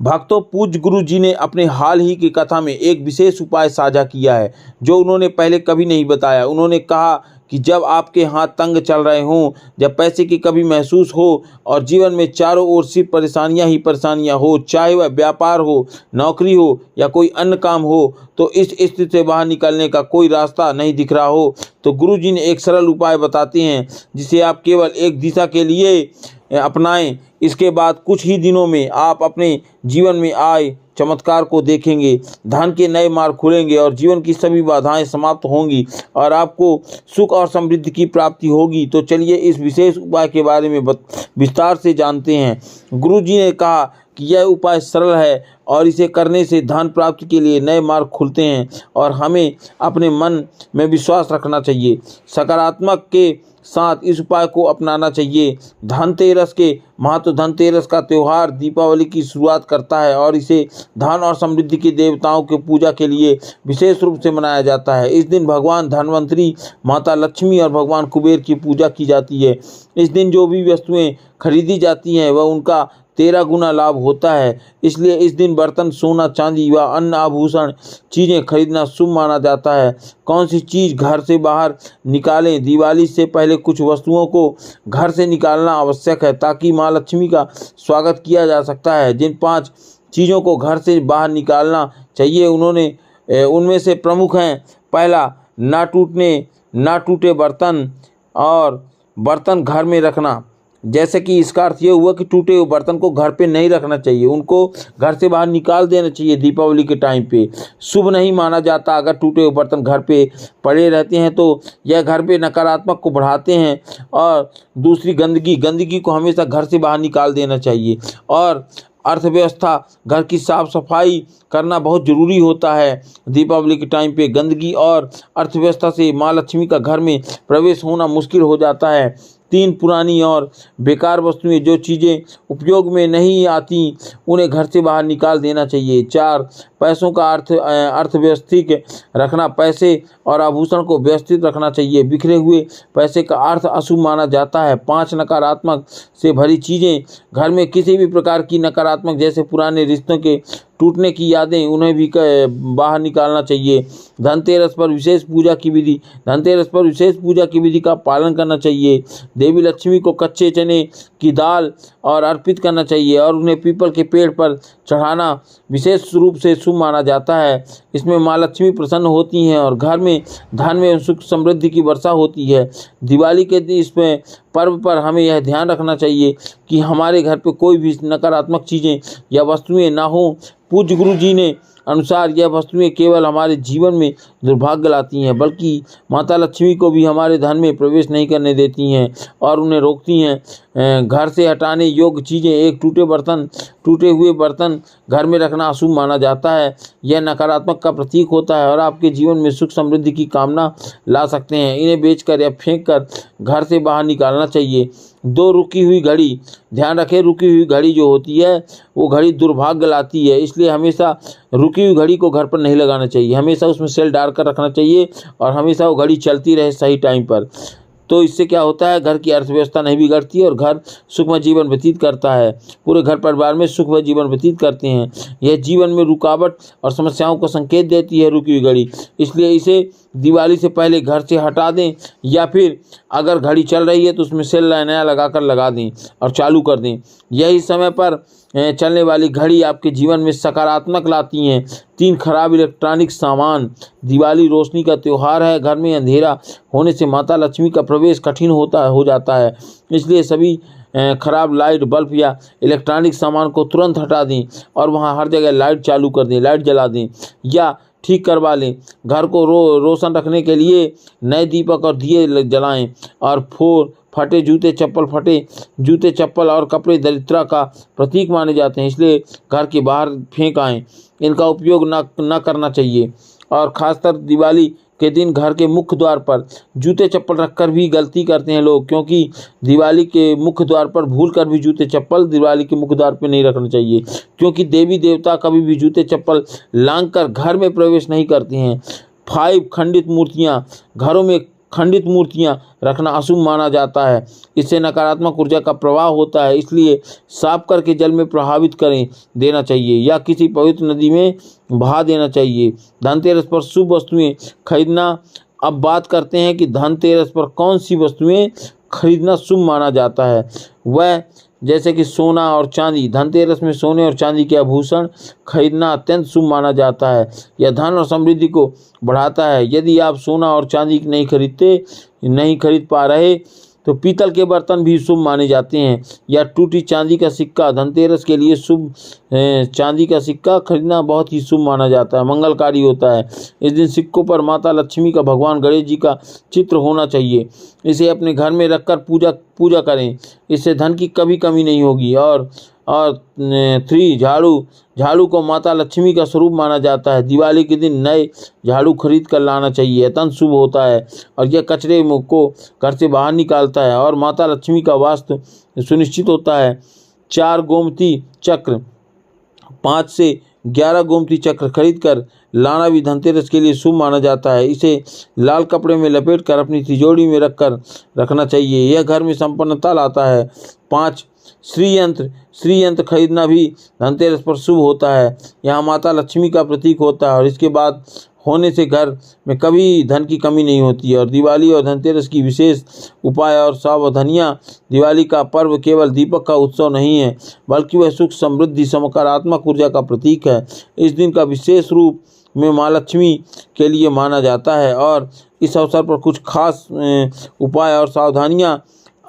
भक्तों, पूज्य गुरु जी ने अपने हाल ही की कथा में एक विशेष उपाय साझा किया है जो उन्होंने पहले कभी नहीं बताया। उन्होंने कहा कि जब आपके हाथ तंग चल रहे हों, जब पैसे की कमी महसूस हो और जीवन में चारों ओर सिर्फ परेशानियां ही परेशानियां हो, चाहे वह व्यापार हो, नौकरी हो या कोई अन्य काम हो, तो इस स्थिति से बाहर निकलने का कोई रास्ता नहीं दिख रहा हो, तो गुरु जी ने एक सरल उपाय बताते हैं जिसे आप केवल एक दिशा के लिए अपनाएं। इसके बाद कुछ ही दिनों में आप अपने जीवन में आए चमत्कार को देखेंगे। धन के नए मार्ग खुलेंगे और जीवन की सभी बाधाएं समाप्त होंगी और आपको सुख और समृद्धि की प्राप्ति होगी। तो चलिए इस विशेष उपाय के बारे में विस्तार से जानते हैं। गुरु जी ने कहा कि यह उपाय सरल है और इसे करने से धन प्राप्ति के लिए नए मार्ग खुलते हैं और हमें अपने मन में विश्वास रखना चाहिए। सकारात्मक के साथ इस उपाय को अपनाना चाहिए। धनतेरस के महत्व। धनतेरस का त्यौहार दीपावली की शुरुआत करता है और इसे धन और समृद्धि के देवताओं की पूजा के लिए विशेष रूप से मनाया जाता है। इस दिन भगवान धनवंतरी, माता लक्ष्मी और भगवान कुबेर की पूजा की जाती है। इस दिन जो भी वस्तुएं खरीदी जाती हैं वह उनका 13 गुना लाभ होता है। इसलिए इस दिन बर्तन, सोना, चांदी व अन्य आभूषण चीज़ें खरीदना शुभ माना जाता है। कौन सी चीज़ घर से बाहर निकालें? दिवाली से पहले कुछ वस्तुओं को घर से निकालना आवश्यक है ताकि माँ लक्ष्मी का स्वागत किया जा सकता है। जिन 5 चीज़ों को घर से बाहर निकालना चाहिए उनमें से प्रमुख हैं। पहला, ना टूटे बर्तन और बर्तन घर में रखना। जैसे कि इसका अर्थ ये हुआ कि टूटे हुए बर्तन को घर पे नहीं रखना चाहिए, उनको घर से बाहर निकाल देना चाहिए। दीपावली के टाइम पे शुभ नहीं माना जाता अगर टूटे हुए बर्तन घर पे पड़े रहते हैं, तो यह घर पे नकारात्मक को बढ़ाते हैं। और दूसरी, गंदगी को हमेशा घर से बाहर निकाल देना चाहिए। और अर्थव्यवस्था, घर की साफ सफाई करना बहुत ज़रूरी होता है। दीपावली के टाइम पे गंदगी और अर्थव्यवस्था से माँ लक्ष्मी का घर में प्रवेश होना मुश्किल हो जाता है। 3, पुरानी और बेकार वस्तुएं, जो चीज़ें उपयोग में नहीं आती उन्हें घर से बाहर निकाल देना चाहिए। 4, पैसों का अर्थव्यवस्थित रखना। पैसे और आभूषण को व्यवस्थित रखना चाहिए। बिखरे हुए पैसे का अर्थ अशुभ माना जाता है। 5, नकारात्मक से भरी चीज़ें। घर में किसी भी प्रकार की नकारात्मक, जैसे पुराने रिश्तों के टूटने की यादें, उन्हें भी बाहर निकालना चाहिए। धनतेरस पर विशेष पूजा की विधि का पालन करना चाहिए। देवी लक्ष्मी को कच्चे चने की दाल और अर्पित करना चाहिए और उन्हें पीपल के पेड़ पर चढ़ाना विशेष रूप से शुभ माना जाता है। इसमें माँ लक्ष्मी प्रसन्न होती हैं और घर में धन में सुख समृद्धि की वर्षा होती है। दिवाली के इसमें पर्व पर हमें यह ध्यान रखना चाहिए कि हमारे घर पे कोई भी नकारात्मक चीज़ें या वस्तुएं ना हों। पूज्य गुरु जी ने अनुसार यह वस्तुएं केवल हमारे जीवन में दुर्भाग्य लाती हैं, बल्कि माता लक्ष्मी को भी हमारे धन में प्रवेश नहीं करने देती हैं और उन्हें रोकती हैं। घर से हटाने योग्य चीज़ें। एक, टूटे हुए बर्तन घर में रखना अशुभ माना जाता है। यह नकारात्मक का प्रतीक होता है और आपके जीवन में सुख समृद्धि की कामना ला सकते हैं। इन्हें बेचकर या फेंक कर घर से बाहर निकालना चाहिए। 2, रुकी हुई घड़ी। ध्यान रखें, रुकी हुई घड़ी जो होती है वो घड़ी दुर्भाग्य लाती है, इसलिए हमेशा रुकी हुई घड़ी को घर पर नहीं लगाना चाहिए। हमेशा उसमें सेल डाल कर रखना चाहिए और हमेशा वो घड़ी चलती रहे सही टाइम पर। तो इससे क्या होता है, घर की अर्थव्यवस्था नहीं बिगड़ती और घर सुखमय जीवन व्यतीत करता है। पूरे घर परिवार में सुखमय जीवन व्यतीत करते हैं। यह जीवन में रुकावट और समस्याओं को संकेत देती है रुकी हुई घड़ी, इसलिए इसे दिवाली से पहले घर से हटा दें या फिर अगर घड़ी चल रही है तो उसमें सेल नया लगा दें और चालू कर दें। यही समय पर चलने वाली घड़ी आपके जीवन में सकारात्मक लाती हैं। 3, खराब इलेक्ट्रॉनिक सामान। दिवाली रोशनी का त्यौहार है। घर में अंधेरा होने से माता लक्ष्मी का प्रवेश कठिन हो जाता है, इसलिए सभी खराब लाइट, बल्ब या इलेक्ट्रॉनिक सामान को तुरंत हटा दें और वहाँ हर जगह लाइट चालू कर दें, लाइट जला दें या ठीक करवा लें। घर को रोशन रखने के लिए नए दीपक और दिए जलाएं और फटे जूते चप्पल और कपड़े दरिद्रता का प्रतीक माने जाते हैं, इसलिए घर के बाहर फेंक आएँ। इनका उपयोग न करना चाहिए। और ख़ासकर दिवाली के दिन घर के मुख्य द्वार पर जूते चप्पल रखकर भी गलती करते हैं लोग, क्योंकि दिवाली के मुख्य द्वार पर भूल कर भी जूते चप्पल दिवाली के मुख्य द्वार पर नहीं रखना चाहिए, क्योंकि देवी देवता कभी भी जूते चप्पल लांघकर घर में प्रवेश नहीं करते हैं। 5, खंडित मूर्तियाँ। घरों में खंडित मूर्तियां रखना अशुभ माना जाता है। इससे नकारात्मक ऊर्जा का प्रवाह होता है, इसलिए साफ करके जल में प्रभावित करें देना चाहिए या किसी पवित्र नदी में बहा देना चाहिए। धनतेरस पर शुभ वस्तुएं खरीदना। अब बात करते हैं कि धनतेरस पर कौन सी वस्तुएं खरीदना शुभ माना जाता है। वह जैसे कि सोना और चांदी। धनतेरस में सोने और चांदी के आभूषण खरीदना अत्यंत शुभ माना जाता है। यह धन और समृद्धि को बढ़ाता है। यदि आप सोना और चांदी नहीं खरीद पा रहे तो पीतल के बर्तन भी शुभ माने जाते हैं या टूटी चांदी का सिक्का। धनतेरस के लिए शुभ चांदी का सिक्का खरीदना बहुत ही शुभ माना जाता है, मंगलकारी होता है। इस दिन सिक्कों पर माता लक्ष्मी का, भगवान गणेश जी का चित्र होना चाहिए। इसे अपने घर में रखकर पूजा करें, इससे धन की कभी कमी नहीं होगी। और 3 झाड़ू को माता लक्ष्मी का स्वरूप माना जाता है। दिवाली के दिन नए झाड़ू खरीद कर लाना चाहिए, अत्यंत शुभ होता है और यह कचरे को घर से बाहर निकालता है और माता लक्ष्मी का वास्तु सुनिश्चित होता है। 4 गोमती चक्र, 5 से 11 गोमती चक्र खरीद कर लाना भी धनतेरस के लिए शुभ माना जाता है। इसे लाल कपड़े में लपेट कर अपनी तिजोरी में रखना चाहिए, यह घर में संपन्नता लाता है। 5 श्री यंत्र खरीदना भी धनतेरस पर शुभ होता है। यहाँ माता लक्ष्मी का प्रतीक होता है और इसके बाद होने से घर में कभी धन की कमी नहीं होती है। और दिवाली और धनतेरस की विशेष उपाय और सावधानियाँ। दिवाली का पर्व केवल दीपक का उत्सव नहीं है, बल्कि वह सुख, समृद्धि, सकारात्मक ऊर्जा का प्रतीक है। इस दिन का विशेष रूप में माँ लक्ष्मी के लिए माना जाता है और इस अवसर पर कुछ खास उपाय और सावधानियाँ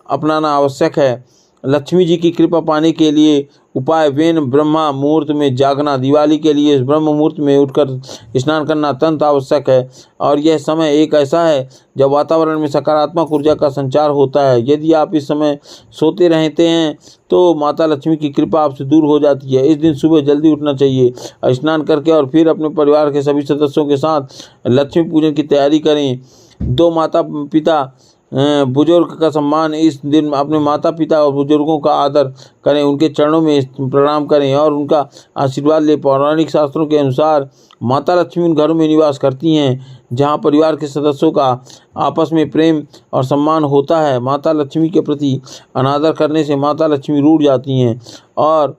अपनाना आवश्यक है। लक्ष्मी जी की कृपा पाने के लिए उपाय। ब्रह्मा मुहूर्त में जागना। दिवाली के लिए ब्रह्म मुहूर्त में उठकर स्नान करना अत्यंत आवश्यक है और यह समय एक ऐसा है जब वातावरण में सकारात्मक ऊर्जा का संचार होता है। यदि आप इस समय सोते रहते हैं तो माता लक्ष्मी की कृपा आपसे दूर हो जाती है। इस दिन सुबह जल्दी उठना चाहिए, स्नान करके और फिर अपने परिवार के सभी सदस्यों के साथ लक्ष्मी पूजन की तैयारी करें। 2 माता पिता बुजुर्ग का सम्मान। इस दिन अपने माता पिता और बुजुर्गों का आदर करें, उनके चरणों में प्रणाम करें और उनका आशीर्वाद लें। पौराणिक शास्त्रों के अनुसार माता लक्ष्मी उन घरों में निवास करती हैं जहां परिवार के सदस्यों का आपस में प्रेम और सम्मान होता है। माता लक्ष्मी के प्रति अनादर करने से माता लक्ष्मी रूठ जाती हैं। और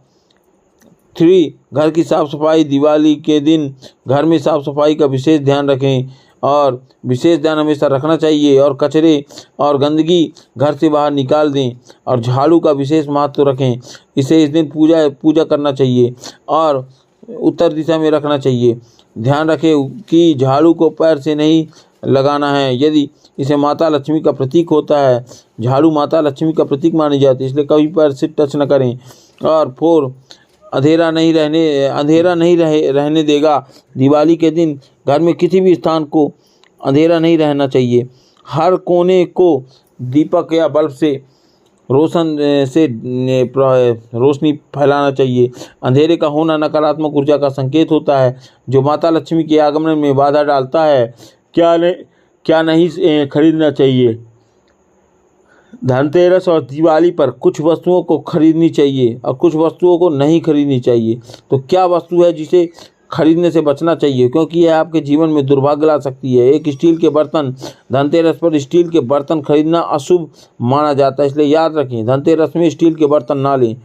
3 घर की साफ सफाई। दिवाली के दिन घर में साफ सफाई का विशेष ध्यान रखें और विशेष ध्यान हमेशा रखना चाहिए और कचरे और गंदगी घर से बाहर निकाल दें और झाड़ू का विशेष महत्व रखें। इसे इस दिन पूजा करना चाहिए और उत्तर दिशा में रखना चाहिए। ध्यान रखें कि झाड़ू को पैर से नहीं लगाना है, यदि इसे माता लक्ष्मी का प्रतीक होता है। झाड़ू माता लक्ष्मी का प्रतीक मानी जाती है, इसलिए कभी पैर से टच न करें। और 4 अंधेरा नहीं रहने देगा। दिवाली के दिन घर में किसी भी स्थान को अंधेरा नहीं रहना चाहिए। हर कोने को दीपक या बल्ब से रोशनी फैलाना चाहिए। अंधेरे का होना नकारात्मक ऊर्जा का संकेत होता है जो माता लक्ष्मी के आगमन में बाधा डालता है। क्या नहीं खरीदना चाहिए। धनतेरस और दिवाली पर कुछ वस्तुओं को खरीदनी चाहिए और कुछ वस्तुओं को नहीं खरीदनी चाहिए। तो क्या वस्तु है जिसे खरीदने से बचना चाहिए, क्योंकि यह आपके जीवन में दुर्भाग्य ला सकती है। एक स्टील के बर्तन। धनतेरस पर स्टील के बर्तन खरीदना अशुभ माना जाता है, इसलिए याद रखें धनतेरस में स्टील के बर्तन ना लें।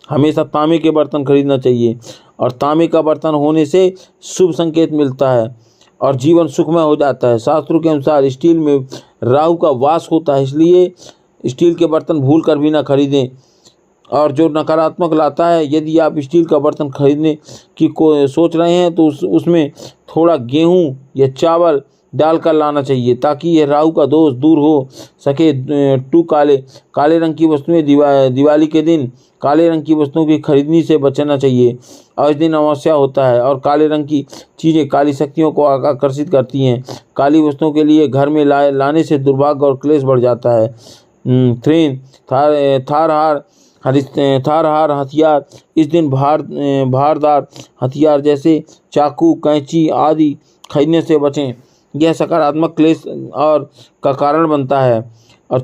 हमेशा तांबे के बर्तन खरीदना चाहिए और तांबे का बर्तन होने से शुभ संकेत मिलता है और जीवन सुखमय हो जाता है। शास्त्रों के अनुसार स्टील में राहु का वास होता है, इसलिए स्टील के बर्तन भूल कर भी ना खरीदें और जो नकारात्मक लाता है। यदि आप स्टील का बर्तन खरीदने की सोच रहे हैं तो उसमें थोड़ा गेहूं या चावल डालकर लाना चाहिए ताकि यह राहु का दोष दूर हो सके। 2 काले रंग की वस्तुएं। दिवाली के दिन काले रंग की वस्तुओं की खरीदनी से बचना चाहिए और इस दिन अमावस्या होता है और काले रंग की चीज़ें काली शक्तियों को आकर्षित करती हैं। काली वस्तुओं के लिए घर में लाने से दुर्भाग्य और क्लेश बढ़ जाता है। 3 थार हार हथियार। इस दिन भारदार हथियार जैसे चाकू, कैंची आदि खरीदने से बचें, यह सकारात्मक क्लेश और का कारण बनता है। और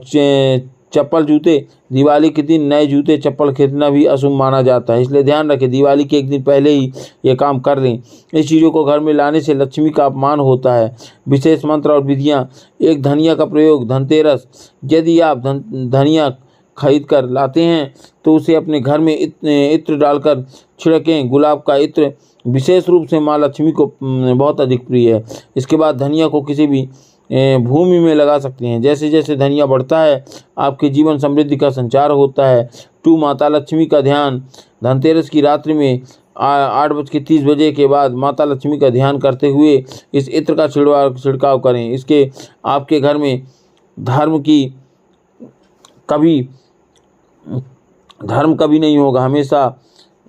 चप्पल जूते। दिवाली के दिन नए जूते चप्पल खरीदना भी अशुभ माना जाता है, इसलिए ध्यान रखें दिवाली के एक दिन पहले ही ये काम कर लें। इस चीज़ों को घर में लाने से लक्ष्मी का अपमान होता है। विशेष मंत्र और विधियाँ। एक धनिया का प्रयोग धनतेरस। यदि आप धनिया खरीद कर लाते हैं तो उसे अपने घर में इत्र डालकर छिड़कें। गुलाब का इत्र विशेष रूप से माँ लक्ष्मी को बहुत अधिक प्रिय है। इसके बाद धनिया को किसी भी भूमि में लगा सकते हैं। जैसे जैसे धनिया बढ़ता है आपके जीवन समृद्धि का संचार होता है। 2 माता लक्ष्मी का ध्यान। धनतेरस की रात्रि में 8:30 के बाद माता लक्ष्मी का ध्यान करते हुए इस इत्र का छिड़काव करें। इसके आपके घर में धर्म कभी नहीं होगा, हमेशा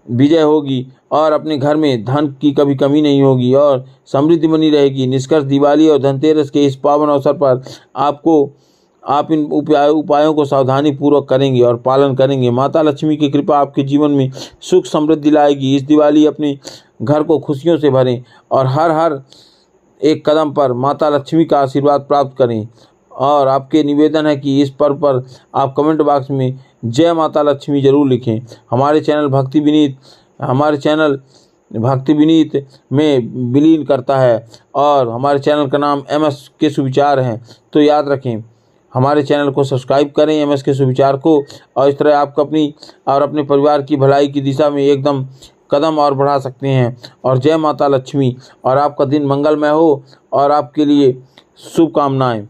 विजय होगी और अपने घर में धन की कभी कमी नहीं होगी और समृद्धि बनी रहेगी। निष्कर्ष, दिवाली और धनतेरस के इस पावन अवसर पर आप इन उपायों को सावधानी पूर्वक करेंगे और पालन करेंगे। माता लक्ष्मी की कृपा आपके जीवन में सुख समृद्धि लाएगी। इस दिवाली अपने घर को खुशियों से भरें और हर एक कदम पर माता लक्ष्मी का आशीर्वाद प्राप्त करें। और आपके निवेदन है कि इस पर्व पर आप कमेंट बॉक्स में जय माता लक्ष्मी जरूर लिखें। हमारे चैनल भक्ति विनीत में विलीन करता है और हमारे चैनल का नाम MS के सुविचार है, तो याद रखें हमारे चैनल को सब्सक्राइब करें MS के सुविचार को, और इस तरह आपको अपनी और अपने परिवार की भलाई की दिशा में एकदम कदम और बढ़ा सकते हैं। और जय माता लक्ष्मी, और आपका दिन मंगलमय हो और आपके लिए शुभकामनाएं।